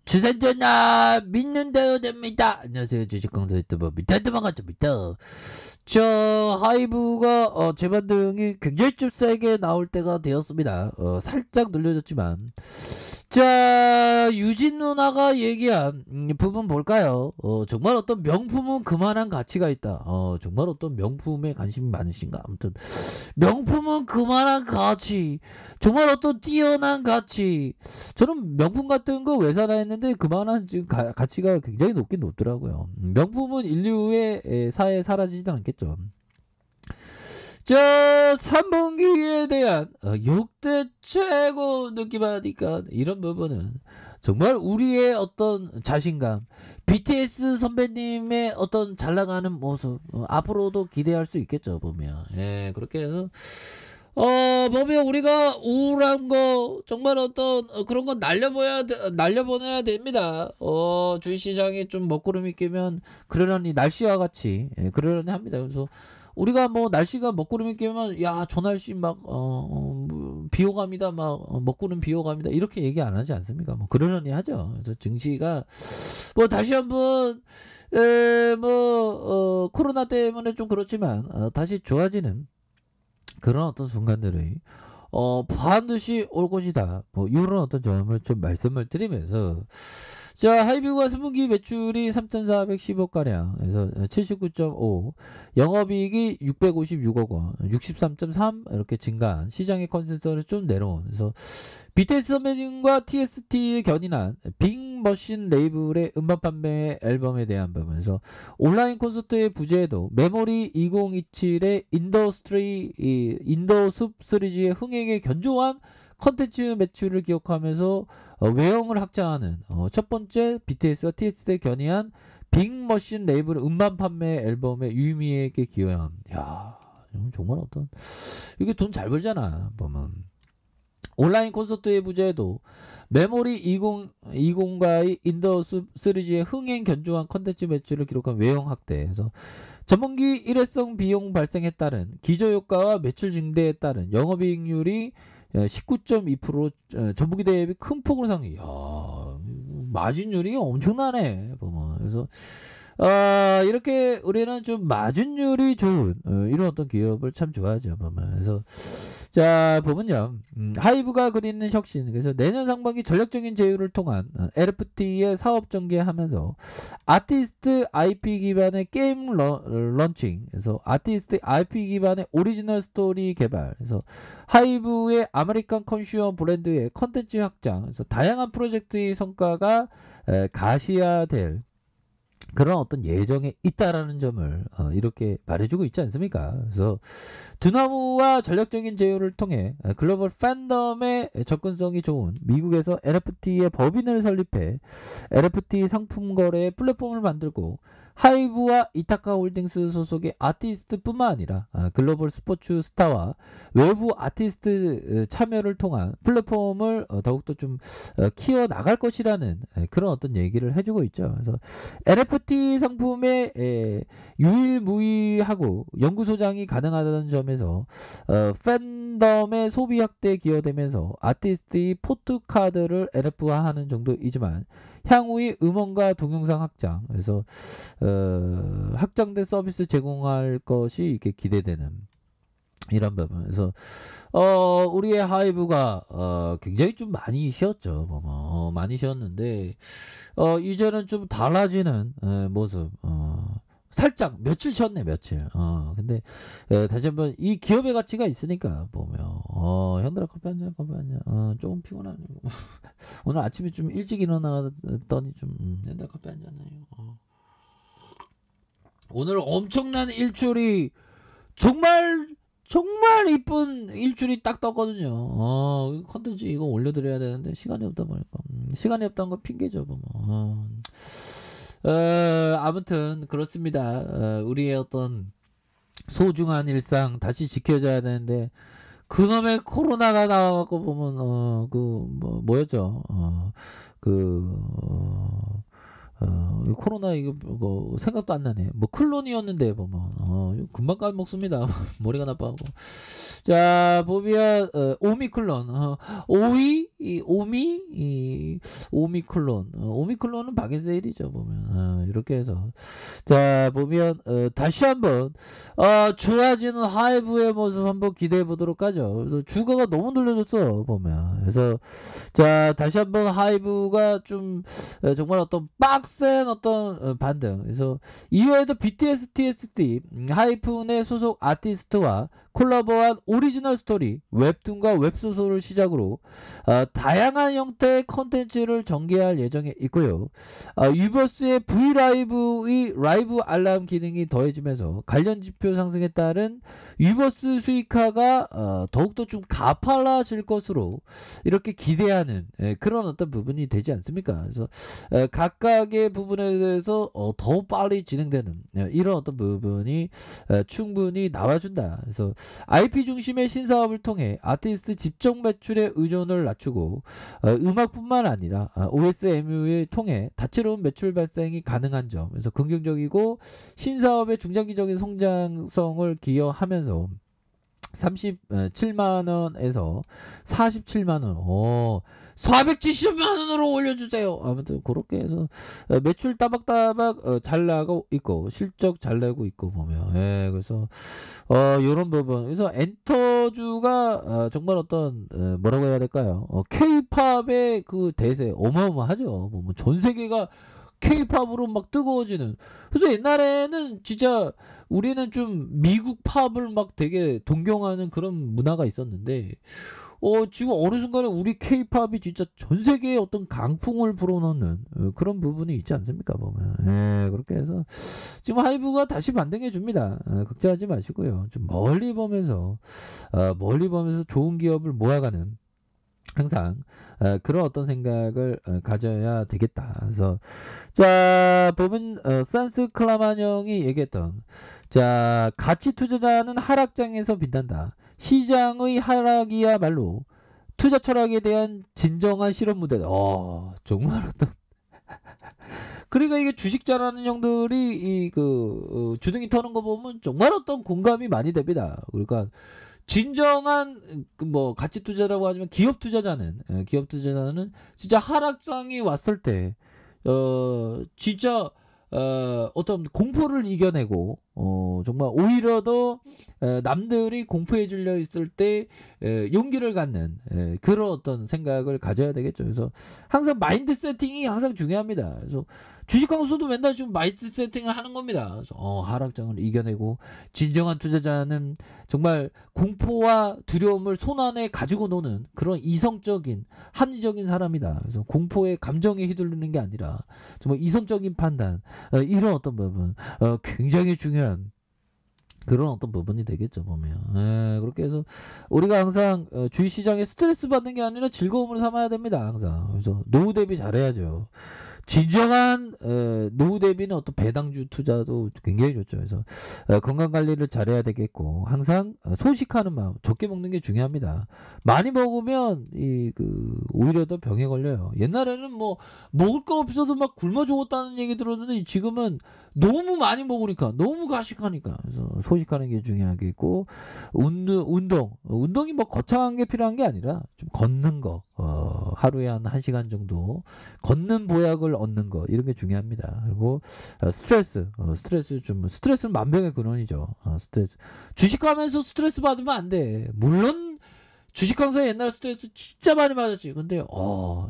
주산전화 믿는 대로 됩니다. 안녕하세요. 주식강사 유튜버 밑에도만가입니다. 저 하이브가 재반등이 굉장히 좀 세게 나올 때가 되었습니다. 살짝 늘려졌지만 자 유진 누나가 얘기한 부분 볼까요? 정말 어떤 명품은 그만한 가치가 있다. 정말 어떤 명품에 관심이 많으신가? 아무튼 명품은 그만한 가치, 정말 어떤 뛰어난 가치. 저는 명품 같은 거 왜 사나 했는데 그만한 지금 가치가 굉장히 높긴 높더라고요. 명품은 인류의 사회에 사라지진 않겠죠. 저 3분기에 대한 역대 최고 느낌하니까 이런 부분은 정말 우리의 어떤 자신감, BTS 선배님의 어떤 잘 나가는 모습 앞으로도 기대할 수 있겠죠. 보면 예, 그렇게 해서 보면 우리가 우울한 거 정말 어떤 그런 거 날려보내야 됩니다. 주식시장에 좀 먹구름이 끼면 그러려니 날씨와 같이 그러려니 합니다. 그래서 우리가 뭐 날씨가 먹구름이 끼면 야 저 날씨 막 비호감이다 막 먹구름 비호감이다 이렇게 얘기 안 하지 않습니까? 뭐 그러려니 하죠. 그래서 증시가 뭐 다시 한번 코로나 때문에 좀 그렇지만 다시 좋아지는 그런 어떤 순간들이 반드시 올 것이다. 뭐 이런 어떤 점을 좀 말씀을 드리면서 자 하이브가 3분기 매출이 3,410억 가량 그래서 79.5 영업이익이 656억 원 63.3 이렇게 증가한 시장의 컨센서스를 좀 내려온 그래서 BTS 선배님과 TST에 견인한 빅머신 레이블의 음반 판매 앨범에 대한 부분에서 온라인 콘서트의 부재에도 메모리 2027의 인더숲 시리즈의 흥행에 견조한 컨텐츠 매출을 기록하면서 외형을 확장하는 첫 번째 BTS와 TST에 견인한 빅머신 레이블 음반 판매 앨범의 유미에게 기여한 야 정말 어떤 이게 돈 잘 벌잖아 보면 온라인 콘서트의 부재에도 메모리 2020과의 인더숲 시리즈의 흥행 견조한 컨텐츠 매출을 기록한 외형 확대에서 전분기 일회성 비용 발생에 따른 기저효과와 매출 증대에 따른 영업이익률이 19.2% 전분기 대비 큰 폭으로 상승. 야, 마진율이 엄청나네. 보면 그래서 이렇게 우리는 좀 마진율이 좋은 이런 어떤 기업을 참 좋아하죠. 보면 그래서 자 보면요 하이브가 그리는 혁신 그래서 내년 상반기 전략적인 제휴를 통한 LFT의 사업 전개하면서 아티스트 IP 기반의 게임 런칭 그래서 아티스트 IP 기반의 오리지널 스토리 개발 그래서 하이브의 아메리칸 컨슈머 브랜드의 컨텐츠 확장 그래서 다양한 프로젝트의 성과가 가시화될 그런 어떤 예정에 있다라는 점을 이렇게 말해주고 있지 않습니까? 그래서 두나무와 전략적인 제휴를 통해 글로벌 팬덤의 접근성이 좋은 미국에서 NFT의 법인을 설립해 NFT 상품 거래 플랫폼을 만들고 하이브와 이타카 홀딩스 소속의 아티스트뿐만 아니라 글로벌 스포츠 스타와 외부 아티스트 참여를 통한 플랫폼을 더욱더 좀 키워 나갈 것이라는 그런 어떤 얘기를 해주고 있죠. 그래서 NFT 상품에 유일무이하고 연구소장이 가능하다는 점에서 팬덤의 소비 확대에 기여되면서 아티스트의 포트카드를 NF화하는 정도이지만 향후의 음원과 동영상 확장 그래서 확장된 서비스 제공할 것이 이렇게 기대되는 이런 부분 그래서 우리의 하이브가 굉장히 좀 많이 쉬었죠 많이 쉬었는데 이제는 좀 달라지는 모습 살짝 며칠 쉬었네 며칠 근데 다시 한번 이 기업의 가치가 있으니까 보면 현들아 커피 한잔 조금 피곤하네 오늘 아침에 좀 일찍 일어나더니 좀 현들아 커피 한잔 해요 오늘 엄청난 일출이 정말 이쁜 일출이 딱 떴거든요 컨텐츠 이거 올려드려야 되는데 시간이 없다 보니까 시간이 없다는 거 핑계죠 보면 아무튼 그렇습니다. 우리의 어떤 소중한 일상 다시 지켜져야 되는데 그놈의 코로나가 나와갖고 보면 뭐였죠? 코로나 이거 생각도 안 나네. 뭐 클론이었는데 보면 금방 까먹습니다. 머리가 나빠하고. 자 보면 오미클론 오미클론 오미클론은 바게세일이죠 보면 이렇게 해서 자 보면 다시 한번 좋아지는 하이브의 모습 한번 기대해 보도록 하죠. 그래서 주가가 너무 눌려졌어 보면. 그래서 자 다시 한번 하이브가 좀 정말 어떤 빡센 어떤 반등. 그래서 이외에도 BTS, TSD, 하이픈의 소속 아티스트와 콜라보한 오리지널 스토리, 웹툰과 웹소설을 시작으로 다양한 형태의 컨텐츠를 전개할 예정에 있고요. 유버스의 V라이브의 라이브 알람 기능이 더해지면서 관련 지표 상승에 따른 유버스 수익화가 더욱더 좀 가팔라질 것으로 이렇게 기대하는 그런 어떤 부분이 되지 않습니까? 그래서 각각의 부분에 대해서 더 빨리 진행되는 이런 어떤 부분이 충분히 나와준다. 그래서 IP 중심의 신사업을 통해 아티스트 집중 매출의 의존을 낮추고 음악뿐만 아니라 OSMU를 통해 다채로운 매출 발생이 가능한 점. 그래서 긍정적이고 신사업의 중장기적인 성장성을 기여하면서 37만원에서 47만원 470만원으로 올려주세요. 아무튼 그렇게 해서 매출 따박따박 잘 나가고 있고 실적 잘 내고 있고 보면 그래서 요런 부분. 그래서 엔터주가 정말 어떤 뭐라고 해야 될까요? K-팝의 그 대세 어마어마하죠. 뭐 전 세계가 K-팝으로 막 뜨거워지는. 그래서 옛날에는 진짜 우리는 좀 미국 팝을 막 되게 동경하는 그런 문화가 있었는데 지금 어느 순간에 우리 K-팝이 진짜 전 세계에 어떤 강풍을 불어넣는 그런 부분이 있지 않습니까 보면. 그렇게 해서 지금 하이브가 다시 반등해 줍니다. 걱정하지 마시고요. 좀 멀리 보면서 좋은 기업을 모아가는 항상 그런 어떤 생각을 가져야 되겠다. 그래서 자 보면 산스 클라만 형이 얘기했던 자 가치 투자자는 하락장에서 빛난다. 시장의 하락이야말로 투자 철학에 대한 진정한 실험 무대다. 정말 어떤 그러니까 이게 주식 잘하는 형들이 주둥이 터는 거 보면 정말 어떤 공감이 많이 됩니다. 그러니까 진정한 가치 투자라고 하지만 기업 투자자는 진짜 하락장이 왔을 때 진짜 어떤 공포를 이겨내고 정말 오히려 더 남들이 공포에 질려 있을 때 용기를 갖는 그런 어떤 생각을 가져야 되겠죠. 그래서 항상 마인드 세팅이 항상 중요합니다. 그래서 주식 강수도 맨날 좀 마인드 세팅을 하는 겁니다. 그래서 하락장을 이겨내고 진정한 투자자는 정말 공포와 두려움을 손안에 가지고 노는 그런 이성적인 합리적인 사람이다. 그래서 공포의 감정에 휘둘리는 게 아니라 정말 이성적인 판단 이런 어떤 부분 굉장히 중요한 그런 어떤 부분이 되겠죠 보면. 그렇게 해서 우리가 항상 주식시장에 스트레스 받는 게 아니라 즐거움을 삼아야 됩니다 항상. 그래서 노후 대비 잘해야죠. 진정한 노후 대비는 어떤 배당주 투자도 굉장히 좋죠. 그래서 건강 관리를 잘해야 되겠고 항상 소식하는 마음, 적게 먹는 게 중요합니다. 많이 먹으면 오히려 더 병에 걸려요. 옛날에는 뭐 먹을 거 없어도 막 굶어 죽었다는 얘기 들었는데 지금은 너무 많이 먹으니까 너무 가식하니까 그래서 소식하는 게 중요하겠고 운동이 뭐 거창한 게 필요한 게 아니라 좀 걷는 거 하루에 한 1시간 정도 걷는 보약을 얻는 거 이런 게 중요합니다. 그리고 스트레스는 만병의 근원이죠. 스트레스 주식하면서 스트레스 받으면 안 돼. 물론 주식 강사 옛날 스트레스 진짜 많이 받았지. 근데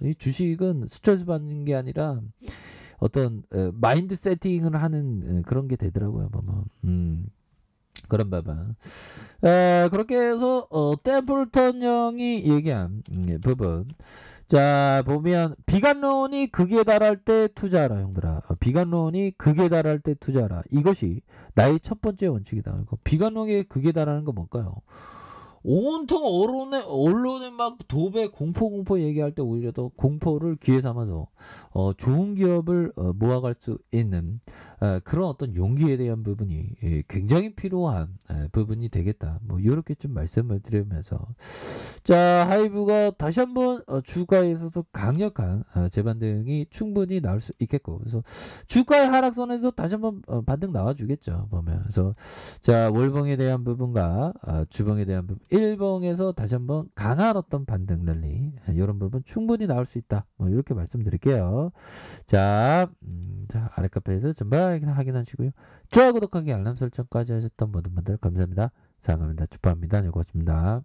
이 주식은 스트레스 받는 게 아니라 어떤 마인드 세팅을 하는 그런 게 되더라고요. 그런 부분. 그렇게 해서 템플턴 형이 얘기한 부분. 자 보면 비관론이 극에 달할 때 투자하라 형들아. 비관론이 극에 달할 때 투자하라. 이것이 나의 첫 번째 원칙이다. 비관론이 극에 달하는 거 뭘까요? 온통 언론에 막 도배 공포 얘기할 때 오히려 더 공포를 기회 삼아서 좋은 기업을 모아갈 수 있는 그런 어떤 용기에 대한 부분이 굉장히 필요한 부분이 되겠다. 뭐 요렇게 좀 말씀을 드리면서 자, 하이브가 다시 한번 주가에 있어서 강력한 재반등이 충분히 나올 수 있겠고, 그래서 주가의 하락선에서 다시 한번 반등 나와주겠죠. 보면. 그래서 자, 월봉에 대한 부분과 주봉에 대한 부분, 일봉에서 다시 한번 강한 어떤 반등 랠리, 이런 부분 충분히 나올 수 있다. 뭐 이렇게 말씀드릴게요. 자, 자, 아래 카페에서 전방 확인하시고요. 좋아요, 구독하기, 알람 설정까지 하셨던 모든 분들 감사합니다. 사랑합니다. 축하합니다. 고맙습니다.